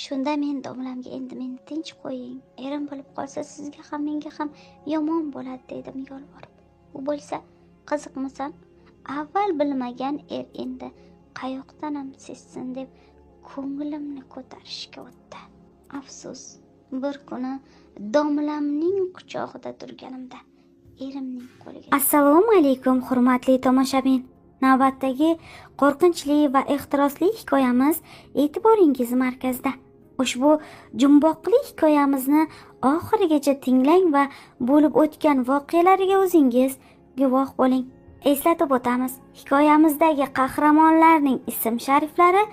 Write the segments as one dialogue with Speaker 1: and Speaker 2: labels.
Speaker 1: Shunda men domlamga endi meni tinch qo'ying, erim bilib qolsa sizga ham menga ham yomon bo'ladi dedim yolvorib. U bo'lsa qiziqmisan, avval bilmagan endi qayoqdanam sezsin deb ko'nglimni ko'tarishga o'tdi. Afsus, bir kuni domlamning quchog'ida turganimda erimning qo'liga. Assalomu alaykum hurmatli tomoshabin. Navbatdagi qo'rqinchli va ehtirosli hikoyamiz e'tiboringiz markazida. Ushbu jumboqli hikoyamizni oxirigacha tinglang va bo'lib o'tgan voqealarga o'zingiz guvoh bo'ling. Eslatib o'tamiz, hikoyamizdagi qahramonlarning ism-shariflari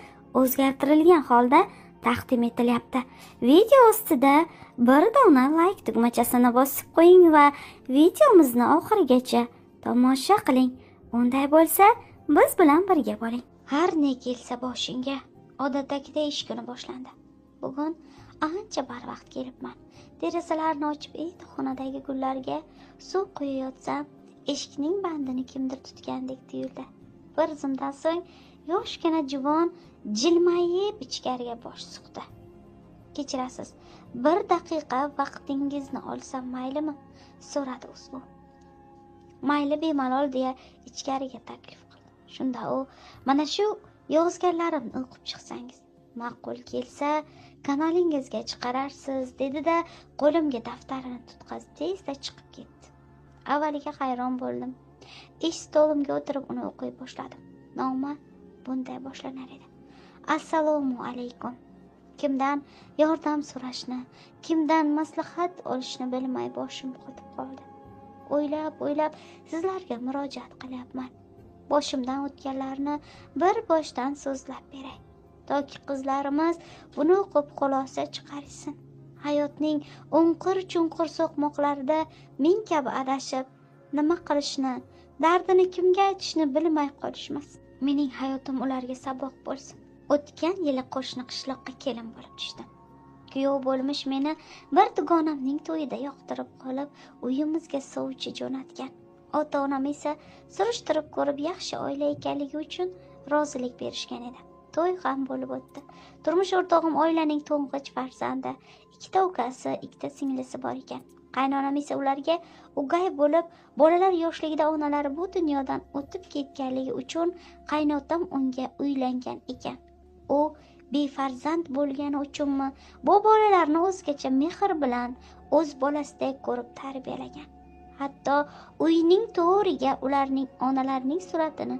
Speaker 1: o'zgartirilgan holda taqdim etilyapti. Video ostida bir dona like tugmachasini bosib qo'ying va videomizni oxirigacha tomosha qiling. Unday bo'lsa, biz bilan birga bo'ling. Har ne kelsa boshingga, odatdagidek ish kuni boshlandi. Bugun ancha barvaqt kelibman. Derazalarni ochib endi xonadagi gullarga suv quyayotsam, eshikning bandini kimdir tutgandek tuyuldi. Bir zumdan so'ng yoshgina juvon jilmayib ichkariga bosh suqdi. Kechirasiz, bir daqiqa vaqtingizni olsam maylimi? So'radi u. Mayli bemalol deya ichkariga taklif qildi. Shunda u, mana shu yozganlarimni o'qib chiqsangiz ma'qul kelsa, kanalingizga chiqararsiz dedi-da, qo'limga daftarini tutqazib tezda chiqib ketdi. Avvaliga hayron bo'ldim. Ish stolimga o'tirib uni o'qiy boshladim. Noma bunday boshlanar edi. Assalomu alaykum. Kimdan yordam so'rashni, kimdan maslahat olishni bilmay boshim qotib qoldi. O'ylab sizlarga murojaat qilyapman. Boshimdan o'tganlarni bir boshdan so'zlab beray. Toki qizlarimiz buni o'qib xulosa chiqarsin. Hayotning o'nqir-chunqir so'qmoqlarida men kabi adashib, nima qilishni, dardini kimga aytishni bilmay qolishmasin. Mening hayotim ularga saboq bo'lsin. O'tgan yili qo'shni qishloqqa kelin bo'lib tushdim. Kuyov bo'lmish meni bir dugonamning to'yida yoqtirib qolib, uyimizga sovchi jo'natgan. Ota-onam esa surishtirib ko'rib yaxshi oila ekanligi uchun rozilik berishgan edi. To'y ham bo'lib o'tdi. Turmush o'rtog'im oilaning to'ng'ich farzandi, ikkita ukasi, ikkita singlisi bor ekan. Qaynonam esa ularga o'gay bo'lib, bolalar yoshligida onalari bu dunyodan o'tib ketganligi uchun qaynotam unga uylangan ekan. U befarzand bo'lgani uchunmi, bu bolalarni o'zgacha mehr bilan o'z bolasidek ko'rib tarbiyalagan. Hatto uyning to'riga ularning onalarining suratini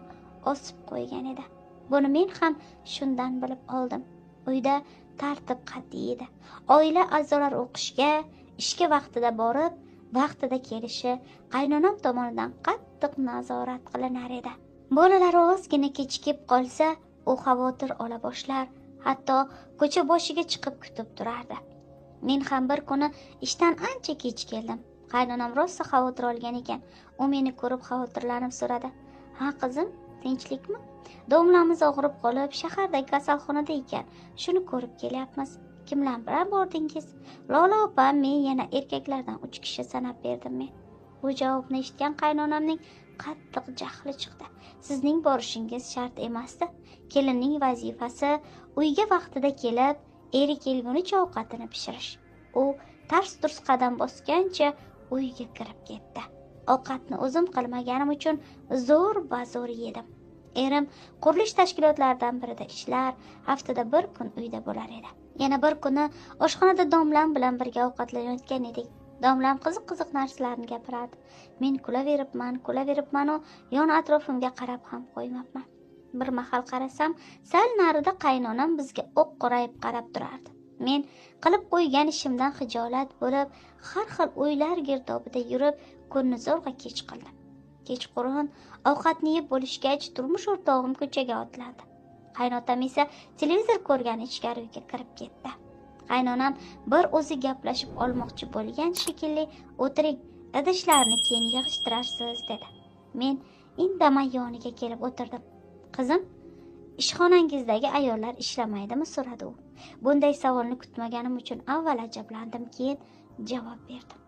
Speaker 1: osib qo'ygan edi. Buni men ham shundan bilib oldim. Uyda tartib qat'iy edi. Oila a'zolari o'qishga, ishga vaqtida borib, vaqtida kelishi qaynonam tomonidan qattiq nazorat qilinar edi. Bolalar ozgina kechikib qolsa, u xavotir ola boshlar, hatto ko'cha boshiga chiqib kutib turardi. Men ham bir kuni ishdan ancha kech keldim. Qaynonam rosa xavotir olgan ekan. U meni ko'rib xavotirlanib so'radi: "Ha qizim, tinchlikmi? Domlamiz og'rib qolib, shahardagi kasalxonada ekan. Shuni ko'rib kelyapmiz. Kimlar bilan bordingiz?" "Lola opa, men yana erkaklardan 3 kishi sanab berdim men." Bu javobni eshitgan qaynonamning qattiq jahli chiqdi. "Sizning borishingiz shart emasdi. Kelinning vazifasi uyga vaqtida kelib, eri kelgunicha ovqatini pishirish." U tars-turs qadam bosgancha uyga kirib ketdi. Ovqatni o'zim qilmaganim uchun zo'r yedim. Erim qurilish tashkilotlaridan birida ishlar, haftada bir kun uyda bo'lar edi. Yana bir kuni oshxonada domlam bilan birga ovqatlanayotgan edik. Domlam qiziq narsalarni gapirardi. Men kulaveribman, yon atrofimga qarab ham qo'ymabman. Bir mahal qarasam, sal narida qaynonam bizga o'q qorayib qarab turardi. Men qilib qo'ygan ishimdan xijolat bo'lib, har xil o'ylar girdobida yurib, kunni zo'rg'a kech qildim. Kechqurun ovqatni yeb bo'lishgach, turmush o'rtog'im ko'chaga otlandi. Qaynotam esa televizor ko'rgani ichkari uyga kirib ketdi. Qaynonam bir o'zi gaplashib olmoqchi bo'lgan shekilli, "O'tiring, idishlarni keyin yig'ishtirarsiz" dedi. Men indamay yoniga kelib o'tirdim. "Qizim, ishxonangizdagi ayollar ishlamaydimi?" so'radi u. Bunday savolni kutmaganim uchun avval ajablandim, keyin javob berdim.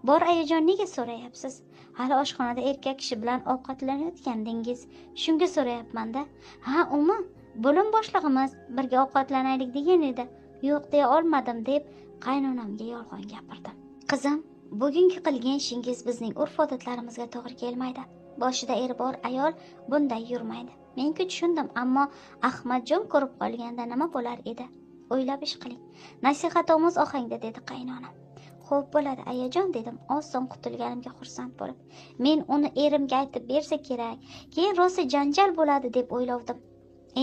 Speaker 1: "Bor ayajon, nega so'rayapsiz? Hali oshxonada erkak kishi bilan ovqatlanayotgandingiz. Shunga so'rayapman-da." "Ha, umi, bo'lim boshlig'imiz birga ovqatlanaylik degan edi." yo'q deya olmadim deb qaynonamga yolg'on gapirdim. Qizim, bugungi qilgan ishingiz bizning urf-odatlarimizga to'g'ri kelmaydi. Boshida eri bor ayol bunday yurmaydi. Men-ku tushundim, ammo Ahmadjon ko'rib qolganda nima bo'lar edi? O'ylab ish qiling. Nasihatomuz ohangda dedi qaynonam. Xo'p bo'ladi ayajon dedim, oson qutulganimga xursand bo'lib. Men uni erimga aytib bersa kerak, keyin rosa janjal bo'ladi deb o'ylovdim.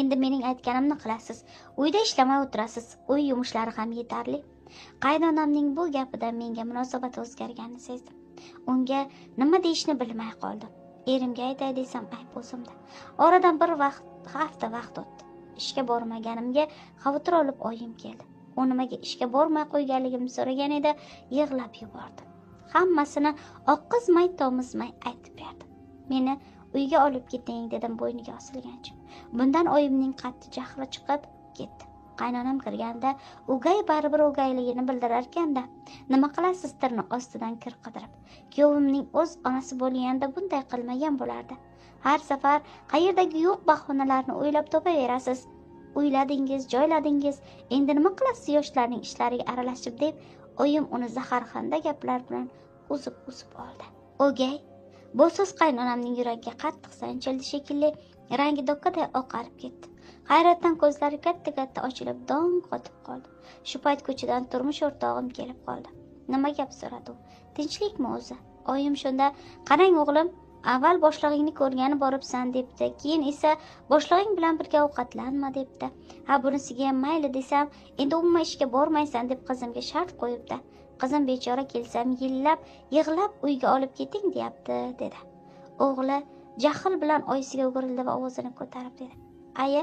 Speaker 1: Endi mening aytganimni qilasiz. Uyda ishlamay o'tirasiz. Uy yumushlari ham yetarli. Qaynonamning bu gapidan menga munosabat o'zgarganini sezdim. Unga nima deyishni bilmay qoldim. Erimga aytay desam ayb o'zimda. Oradan bir hafta vaqt o'tdi. Ishga bormaganimga xavotir olib oyim keldi. U nimaga ishga bormay qo'yganligimni so'ragan edi, yig'lab yubordim. Hammasini oqqizmay tomizmay aytib berdim. Meni uyga olib keting dedim bo'yniga osilgancha. Bundan oyimning qattiq jahli chiqib ketdi. Qaynonam kirganda o'gay baribir o'gayligini bildirar ekanda, nima qilasiz tirnoq ostidan kir qidirib. Kuyovimning o'z onasi bo'lganda bunday qilmagan bo'lardi. Har safar qayerdagi yo'q bahonalarni o'ylab topaverasiz. Uyladingiz, joyladingiz, endi nima qilasiz yoshlarning ishlariga aralashib deb oyim uni zaharxanda gaplar bilan uzib oldi. O'gay, bu so'z qaynonamning yuragiga qattiq sanchildi shekilli, rangi do'kkaday oqarib ketdi. Hayratdan ko'zlari katta-katta ochilib dong qotib qoldi. Shu payt ko'chadan turmush o'rtog'im kelib qoldi. Nima gap so'radi u? Tinchlikmi o'zi? Oyim shunda, qarang o'g'lim, avval boshlig'ingni ko'rgani boribsan debdi, keyin esa boshlig'ing bilan birga ovqatlanma debdi. Ha bunisiga ham mayli desam, endi umuman ishga bormaysan deb qizimga shart qo'yibdi. Qizim bechora kelsam yillab, yig'lab uyga olib keting deyapti, dedi. O'g'li jahl bilan oyisiga o'girildi va ovozini ko'tarib dedi. Aya,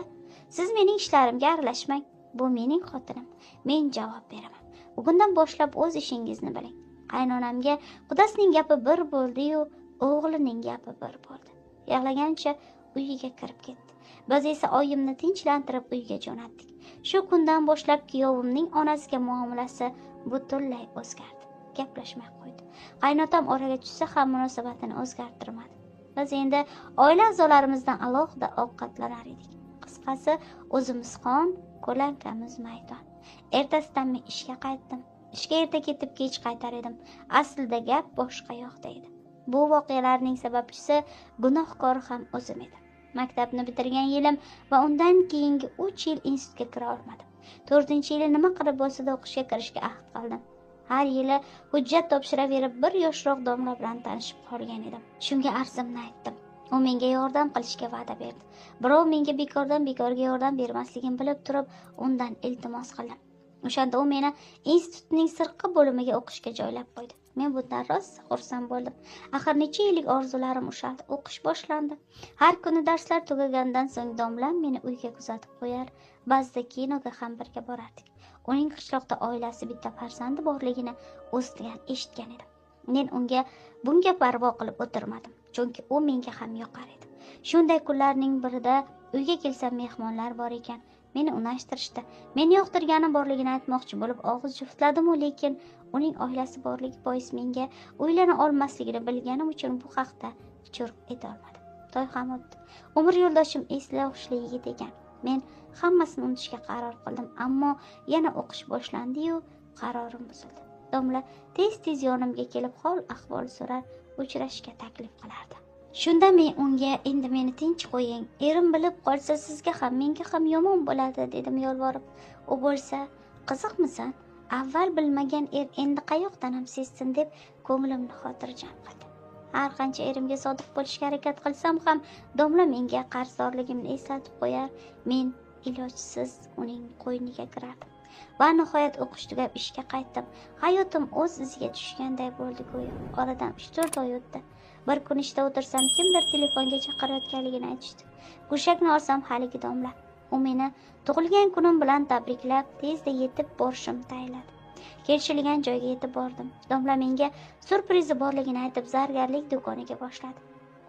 Speaker 1: siz mening ishlarimga aralashmang. Bu mening xotinim. Men javob beraman. Bugundan boshlab o'z ishingizni biling. Qaynonamga qudasining gapi bir bo'ldi-yu, o'g'lining gapi bir bo'ldi. Yig'lagancha uyiga kirib ketdi. Biz esa oyimni tinchlantirib uyga jo'natdik. Shu kundan boshlab kuyovimning onasiga muomalasi butunlay o'zgardi. Gaplashmay qo'ydi. Qaynotam oraga tushsa ham munosabatini o'zgartirmadi. Biz endi oila a'zolarimizdan alohida ovqatlanar edik. Qisqasi, o'zimiz xon, ko'lankamiz maydon. Ertasidan men ishga qaytdim. Ishga erta ketib kech qaytar edim. Aslida gap boshqa yoqda edi. Bu voqealarning sababchisi gunohkori ham o'zim edim. Maktabni bitirgan yilim va undan keyingi 3 yil institutga kira olmadim. 4-yili nima qilib bo'lsa-da o'qishga kirishga ahd qildim. Har yili hujjat topshiraverib bir yoshroq domla bilan tanishib qolgan edim. Shunga arzimni aytdim. U menga yordam qilishga va'da berdi. Birov menga bekorga yordam bermasligini bilib turib, undan iltimos qildim. O'shanda u meni institutning sirtqi bo'limiga o'qishga joylab qo'ydi. Men bundan rosa xursand bo'ldim. Axir necha yillik orzularim ushaldi. O'qish boshlandi. Har kuni darslar tugagandan so'ng domlam meni uyga kuzatib qo'yar, ba'zida kinoga ham birga borardik. Uning qishloqda oilasi bitta farzandi borligini eshitgan edim. Men unga bunga parvo qilib o'tirmadim, chunki u menga ham yoqar edi. Shunday kunlarning birida uyga kelsam mehmonlar bor ekan. Meni unashtirishdi. Meni yoqtirgani borligini aytmoqchi bo'lib og'iz juftladim-u, lekin uning oilasi borligi bois menga uylana olmasligini bilganim uchun bu haqda churq eta olmadim. To'y ham o'tdi. Umr yo'ldoshim esli hushli yigit ekan. Men hammasini unutishga qaror qildim, ammo yana o'qish boshlandi-yu, qarorim buzildi. Domla tez-tez yonimga kelib hol ahvol so'rar, uchrashishga taklif qilardi. Shunda men unga endi meni tinch qo'ying, erim bilib qolsa sizga ham menga ham yomon bo'ladi dedim yolvorib. U bo'lsa, qiziqmisan? Avval bilmagan er endi qayoqdan ham sezsin deb ko'nglimni xotirjam qildi. Har qancha erimga sodiq bo'lishga harakat qilsam ham domla menga qarzdorligimni eslatib qo'yar, men ilojsiz uning qo'yniga kirardim. Va nihoyat o'qish tugab ishga qaytdim. Hayotim o'z iziga tushganday bo'ldi go'yo. Oradan 3-4 oy o'tdi. Bir kun ishda o'tirsam, kimdir telefonga chaqirayotganligini aytishdi. Go'shakni olsam haligi domla. U meni tug'ilgan kunim bilan tabriklab, tezda yetib borishimni tayinladi. Kelishilgan joyga yetib bordim. Domla menga surprizi borligini aytib, zargarlik do'koniga boshladi.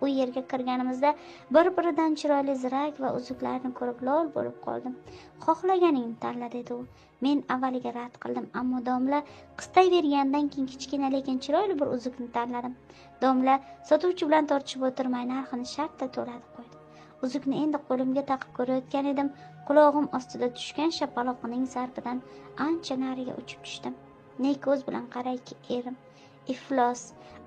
Speaker 1: U yerga kirganimizda bir-biridan chiroyli zirak va uzuklarni ko'rib lol bo'lib qoldim. Xohlaganingni tanla dedi u. Men avvaliga rad qildim, ammo domla qistayvergandan keyin kichkina lekin chiroyli bir uzukni tanladim. Domla sotuvchi bilan tortishib o'tirmay narxini shartta to'ladi qo'ydi. Uzukni endi qo'limga taqib ko'rayotgan edim. Qulog'im ostida tushgan shapaloqning zarbidan ancha nariga uchib tushdim. Ne ko'z bilan qarayki, erim iflos.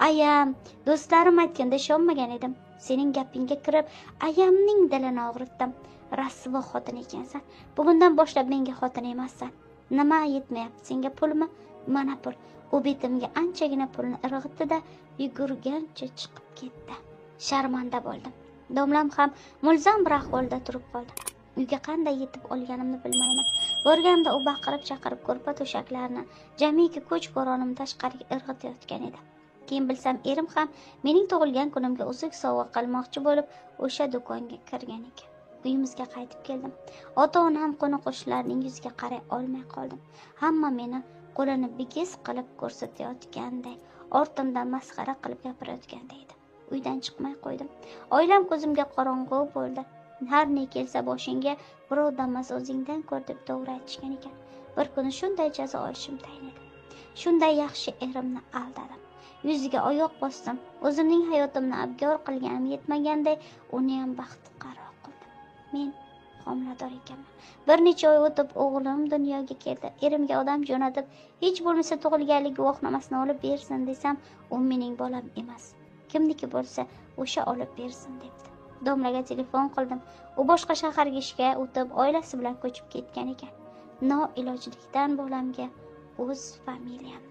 Speaker 1: Ayam, do'stlarim aytganda ishonmagan edim. Sening gapingga kirib, ayamning dilini og'ritdim. Rasvo xotin ekansan. Bugundan boshlab menga xotin emassan. Nima yetmayapti senga, pulmi? Mana pul. U betimga anchagina pulni irg'itdi-da, yugurgancha chiqib ketdi. Sharmanda bo'ldim. Domlam ham mulzam bir ahvolda turib qoldi. Uyga qanday yetib olganimni bilmayman. Borganda u baqirib-chaqirib ko'rpa to'shaklarni jamiki ko'ch bo'ronim tashqariga irg'itayotgan edi. Keyin bilsam, erim ham mening tug'ilgan kunimga uzuk sovg'a qilmoqchi bo'lib o'sha do'konga kirgan ekan. Uyimizga qaytib keldim. Ota-onam, qo'ni-qo'shnilarning yuziga qaray olmay qoldim. Hamma meni qo'lini bigiz qilib ko'rsatayotganday, ortimdan masxara qilib gapirayotganday edi. Uydan chiqmay qo'ydim. Oilam ko'zimga qorong'u bo'ldi. Har ne kelsa boshingga birov damas o'zingdan ko'r deb to'g'ri aytishgan ekan. Bir kuni shunday jazo olishim tayin edi. Shunday yaxshi erimni aldadim. Yuziga oyoq bosdim. O'zimning hayotimni abgor qilganim yetmaganday, uni ham baxtiqaro qildim. Men homilador ekanman. Bir necha oy o'tib o'g'lim dunyoga keldi. Erimga odam jo'natib, hech bo'lmasa tug'ilganlik guvohnomasini olib bersin desam, u mening bolam emas. Kimniki bo'lsa, o'sha olib bersin debdi. Domlaga telefon qildim. U boshqa shaharga ishga o'tib, oilasi bilan ko'chib ketgan ekan. Noilojlikdan bolamga o'z familiyam